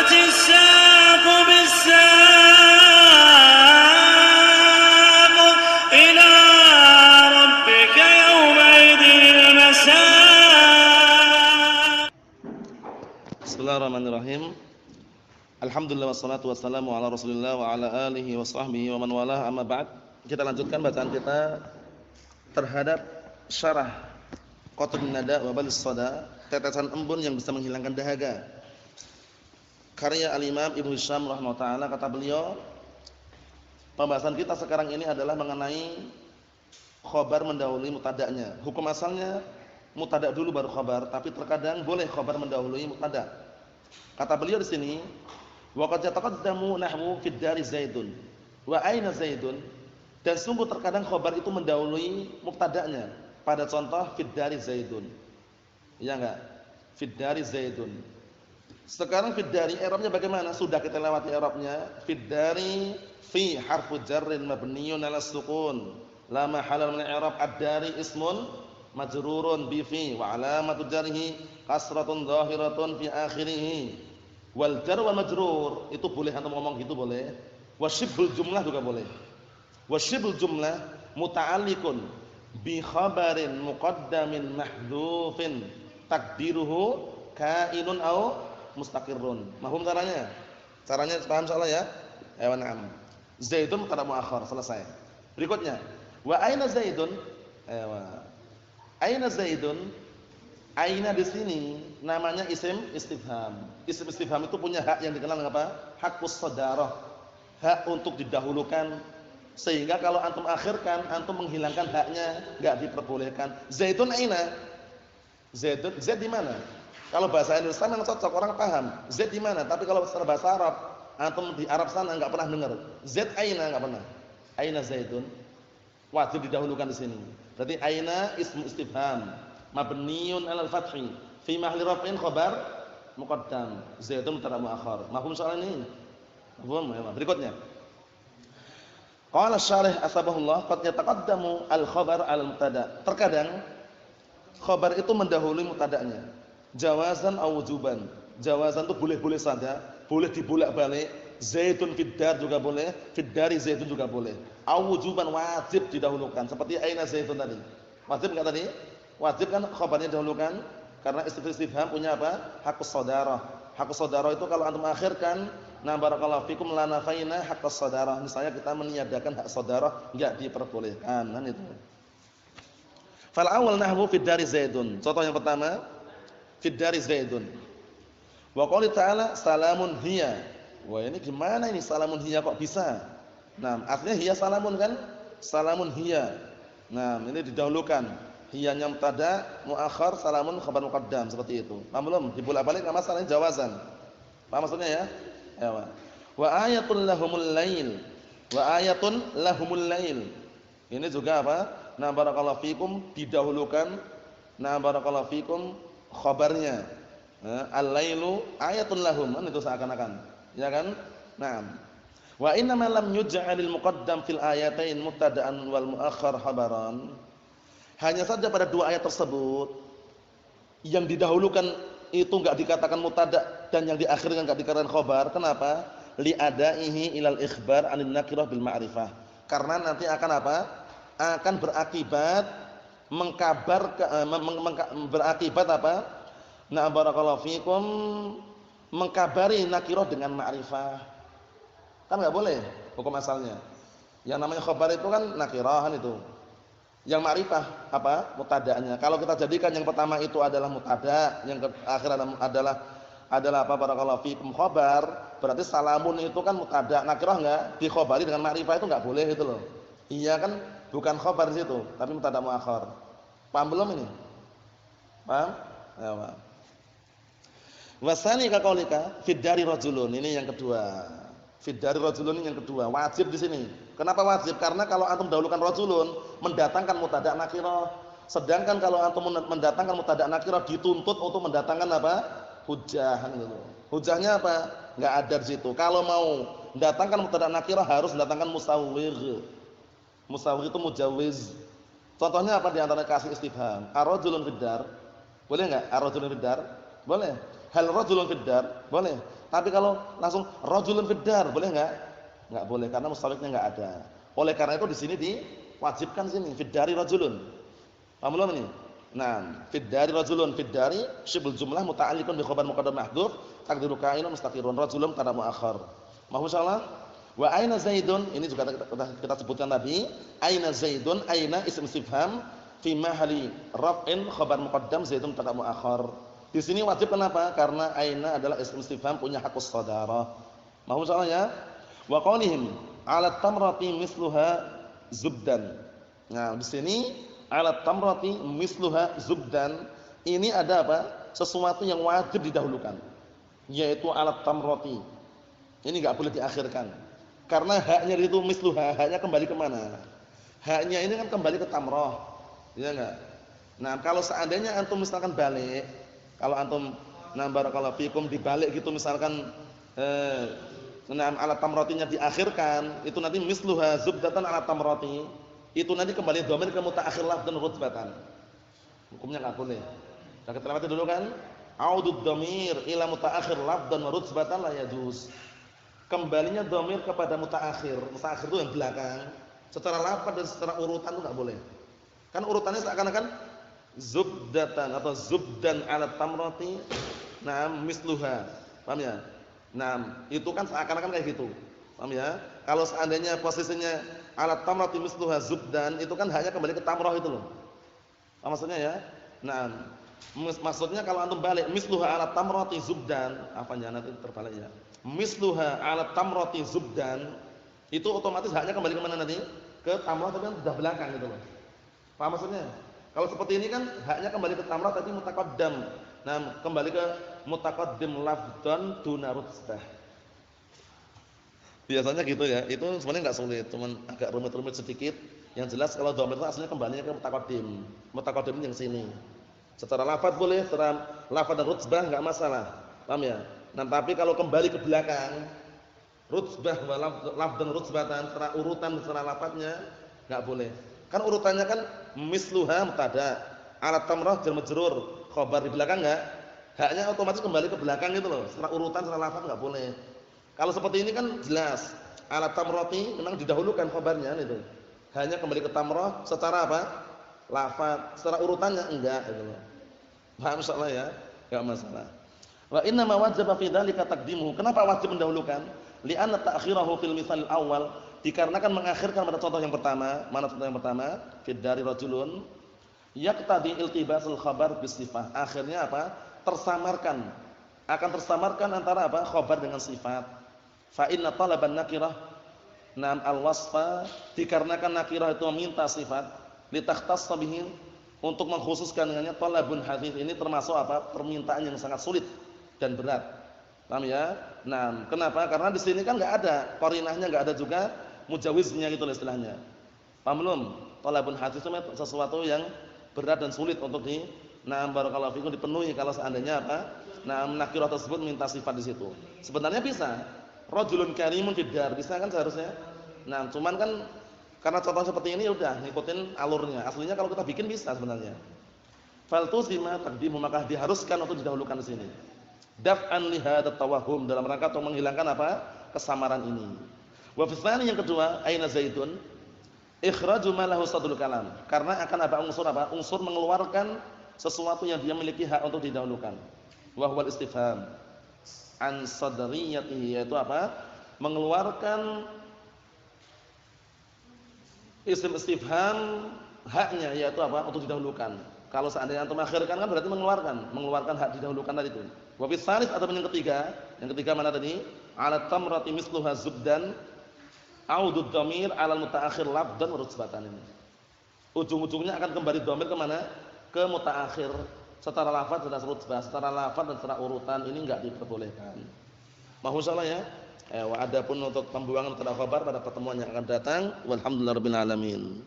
والتفت الساق بالساق إلى ربك يومئذ المساق. Bismillahirrahmanirrahim. Alhamdulillah wassalatu wassalamu ala Rasulillah wa ala alihi wa sahbihi wa man walah, amma ba'd. Kita lanjutkan bacaan kita terhadap syarah Qatrun Nada wa Balis Sada, tetesan embun yang bisa menghilangkan dahaga. Karya Al-Imam Ibnu Hisham rahimahullah taala. Kata beliau, pembahasan kita sekarang ini adalah mengenai khabar mendahului mubtada'nya. Hukum asalnya mubtada' dulu baru khabar, tapi terkadang boleh khabar mendahului mubtada'. Kata beliau di sini, wa qad yataqaddamu nahwu fid dari Zaidun wa aina Zaidun, dan sungguh terkadang khabar itu mendahului mubtada'nya. Pada contoh fid dari Zaidun. Iya enggak? Fid dari Zaidun. Sekarang fid dari i'rabnya bagaimana? Sudah kita lewati i'rabnya. Fid dari fi harfu jarrin mabniyun 'ala sukun la mahala min i'rab. Ad-dari ismun majrurun bi fi wa 'alamatu jarhi kasratun dhahiratun fi akhirih. Wal jar wal majrur itu boleh antum ngomong gitu boleh. Wasyibul jumlah juga boleh. Wasyibul jumlah muta'alliqun bi khabarin muqaddamin mahdhufin takdiruhu kainun au mustaqirrun. Mahum caranya? Caranya paham soalnya ya? Ayo na'am. Zaidun mubtada muakhar, selesai. Berikutnya, wa aina Zaidun? Aina Zaidun? Aina di sini namanya isim istifham. Isim istifham itu punya hak yang dikenal dengan apa? Haqqus shadarah. Hak untuk didahulukan, sehingga kalau antum akhirkan, antum menghilangkan haknya, enggak diperbolehkan. Zaidun aina? Zaidun, Zaid di mana? Kalau bahasa Indonesia memang cocok, orang paham. Zaid di mana? Tapi kalau bahasa Arab, antum di Arab sana enggak pernah dengar. Zaid aina, enggak pernah. Aina Zaidun? Wajib didahulukan di sini. Berarti aina ismu istifham mabniun 'alal fathi fi mahli raf'in khabar muqaddam. Zaidun mubtada muakhar. Mafhum soal ini? Mafhum? Berikutnya. Qala syarih asbahullah qad yataqaddamu al-khabar 'alal mubtada. Terkadang khabar itu mendahului mubtada'nya. Jawazan aw wujuban. Jawazan itu boleh-boleh saja, boleh dibolak-balik. Zaidun fid dar juga boleh, fid dari Zaidun juga boleh. Aw wujuban, wajib didahulukan. Seperti aina Zaidun tadi. Wajib enggak tadi? Wajib kan khabarnya didahulukan karena istifham punya apa? Haqqus shadarah. Haqqus shadarah itu kalau antum akhirkan, nah barakallahu fikum la nafaina haqqus shadarah. Misalnya kita meniadakan hak shadarah, enggak diperbolehkan, kan itu. Fal awal nahwu fid dari Zaidun. Contoh yang pertama, fid dari Zaidun. Wa qouli ta'ala salamun hiya. Wah, ini gimana ini salamun hiya kok bisa? Nah, artinya hiya salamun kan? Salamun hiya. Nah, ini didahulukan. Hiyanya mubtada muakhar, salamun khabar muqaddam, seperti itu. Paham belum? Dibolak-balik enggak masalah, jawazan. Paham maksudnya ya? Ya. Wa ayatul lahumul lail. Wa ayatun lahumul lail. Ini juga apa? Na barakallahu fikum, didahulukan. Na barakallahu fikum khabarnya. Al-lailu ayatun lahum, kan itu seakan-akan. Ya kan? Naam. Wa inna ma lam yuj'alil muqaddam fil ayatain mubtada'an wal muakhar khabaran. Hanya saja pada dua ayat tersebut yang didahulukan itu enggak dikatakan mubtada' dan yang diakhirkan enggak dikatakan khabar. Kenapa? Li'adaihi ilal ikhbar 'anil nakirah bil ma'rifah. Karena nanti akan apa? Akan berakibat berakibat apa? Na barakallahu fikum, mengkabari nakirah dengan ma'rifah. Kan enggak boleh hukum asalnya. Yang namanya khabar itu kan nakirah kan itu. Yang ma'rifah apa? Mubtada'nya. Kalau kita jadikan yang pertama itu adalah mubtada', yang akhir adalah apa? Barakallahu fikum khabar, berarti salamun itu kan mubtada', nakirah enggak dikhobari dengan ma'rifah, itu enggak boleh itu loh. Iya kan bukan khabar di situ, tapi mubtada' muakhar. Paham belum ini? Paham? Ya, Pak. Wasani ka qaulika fid dari rajulun, ini yang kedua. Fid dari rajulun ini yang kedua, wajib di sini. Kenapa wajib? Karena kalau antum dahulukan rajulun mendatangkan mubtada' nakirah. Sedangkan kalau antum mendatangkan mubtada' nakirah dituntut untuk mendatangkan apa? Hujjah gitu. Hujjahnya apa? Enggak ada di situ. Kalau mau mendatangkan mubtada' nakirah harus mendatangkan musawwigh. Musawwigh itu mujawwiz. Contohnya apa di antara kasih istifham? Ar-rajulun fid dar. Boleh enggak ar-rajulun fid dar? Boleh. hal rajulun fid dar, boleh. Tapi kalau langsung rajulun fid dar, boleh enggak? Enggak boleh karena mustafiknya enggak ada. Oleh karena itu di sini diwajibkan sini fid dari rajulun. Paham belum ini? Nah, fid dari rajulun, fid dari syibul jumlah muta'alliqun bi khabar muqaddam mahdhuf taqdiru ka'inun mustaqirun rajulun tada muakhar. Mahum insyaallah. Wa aina zaidun, ini juga kita sebutkan tadi, aina zaidun, aina ism istifham fi mahalli raf'in khabar muqaddam zaidun tada muakhar. Di sini wajib kenapa? Karena aina adalah ism istifham punya hakus shadarah. Mahum insyaallah ya. Wa qaulihim 'ala tamrati misluha zubdan. Nah, di sini alat tamrati misluha zubdan, ini ada apa? Sesuatu yang wajib didahulukan, yaitu alat tamrati. Ini enggak boleh diakhirkan. Karena haknya itu misluha, haknya kembali ke mana? Haknya ini kan kembali ke tamrah. Iya enggak? Nah, kalau seandainya antum misalkan balik, kalau antum barakallahu fikum dibalik gitu misalkan alat tamratinya diakhirkan, itu nanti misluha zubdatan alat tamrati. Itu nanti kembali dhamir ke mutaakhir lafdz dan rutbatan. Hukumnya enggak boleh. Kita lewati dulu kan? Audud dhamir ila mutaakhir lafdz dan rutbatan la yajuz. Kembalinya dhamir kepada mutaakhir. Mutaakhir itu yang belakang. Secara lafaz dan secara urutan itu enggak boleh. Kan urutannya seakan-akan zubdatan atau zubdan ala tamrati. Nah, misluha. Paham ya? Nah, itu kan seakan-akan kayak gitu. Paham ya? Kalau seandainya posisinya alat tamrati misluha zubdan, itu kan hanya kembali ke tamrah itu loh. Apa maksudnya ya? Nah, maksudnya kalau antum balik misluha alat tamrati zubdan, apanya nanti terbalik ya. Misluha alat tamrati zubdan, itu otomatis haknya kembali ke mana nanti? Ke tamrah tapi kan sudah belakang gitu loh. Paham maksudnya? Kalau seperti ini kan haknya kembali ke tamrah tapi mutaqaddam. Nah, kembali ke mutaqaddim lafdhan duna rutsbah. Biasanya gitu ya. Itu sebenarnya enggak sulit, cuman agak rumit-rumit sedikit. Yang jelas kalau dhamir itu aslinya kembalinya ke mutaqaddim. Mutaqaddim yang sini. Secara lafaz boleh, secara lafaz dan rutsbah enggak masalah. Paham ya? Nah, tapi kalau kembali ke belakang, rutsbah wa lafz dan rutsbatan secara urutan secara lafaznya enggak boleh. Kan urutannya kan misluha mubtada, alat tamrah jar majrur, khabar di belakang enggak? Haknya otomatis kembali ke belakang gitu loh. Secara urutan secara lafaz enggak boleh. Kalau seperti ini kan jelas, alat tamrati memang didahulukan khabarnya itu. Hanya kembali ke tamrah secara apa? Lafaz, secara urutannya enggak gitu loh. Paham insyaallah ya? Enggak masalah. Wa inna ma wajaba fi dzalika taqdimuhu. Kenapa wajib mendahulukan? Li'anna ta'khirahu fil mitsal awal, dikarenakan mengakhirkan pada contoh yang pertama. Mana contoh yang pertama? Fi dari rajulun yaqtadi iltibasul khabar bisifah. Akhirnya apa? Tersamarkan. Akan tersamarkan antara apa? Khabar dengan sifat. Fa inna talaban nakirah nam al-wasfa, dikarenakan nakirah itu meminta sifat litakhtass bihi, untuk mengkhususkan dengannya talabun hadits, ini termasuk apa? Permintaan yang sangat sulit dan berat. Paham ya? Nah, kenapa? Karena di sini kan enggak ada qarinahnya, enggak ada juga mujawiznya gitu istilahnya. Paham belum? Talabun hadits itu sesuatu yang berat dan sulit untuk barakallahu fikum dipenuhi kalau seandainya apa? Nah, nakirah tersebut minta sifat di situ. Sebenarnya bisa. Rajulun karimun fid dar, bisa kan seharusnya. Nah, cuman kan karena contoh seperti ini udah ngikutin alurnya. Aslinya kalau kita bikin bisa sebenarnya. Faltuzima taqdimu, maka diharuskan untuk didahulukan di sini. Daf'an li hadat tawahhum, dalam rangka untuk menghilangkan apa? Kesamaran ini. Wa fi tsani, yang kedua, aina zaidun? Ikhraju ma lahu sadrul kalam. Karena akan ada unsur apa? Unsur mengeluarkan sesuatu yang dia miliki hak untuk didahulukan. Wa huwal istifham an sadriyatihi, yaitu apa? Mengeluarkan isim istifham haknya, yaitu apa? Untuk didahulukan. Kalau seandainya antum akhirkan kan berarti mengeluarkan hak didahulukan tadi itu. Wa fi tsalits, atau yang ketiga mana tadi? Ala tamrati misluha zubdan audud dhamir ala mutaakhir lafdhan wa rutsbatan. Ini ujung-ujungnya akan kembali dhamir ke mana? Ke mutaakhir. Secara lafaz dan rutsbah, secara lafaz dan secara urutan ini enggak diperbolehkan. Mohon salah ya. Adapun untuk pembuangan mubtada khabar pada pertemuan yang akan datang. Walhamdulillahirabbil alamin.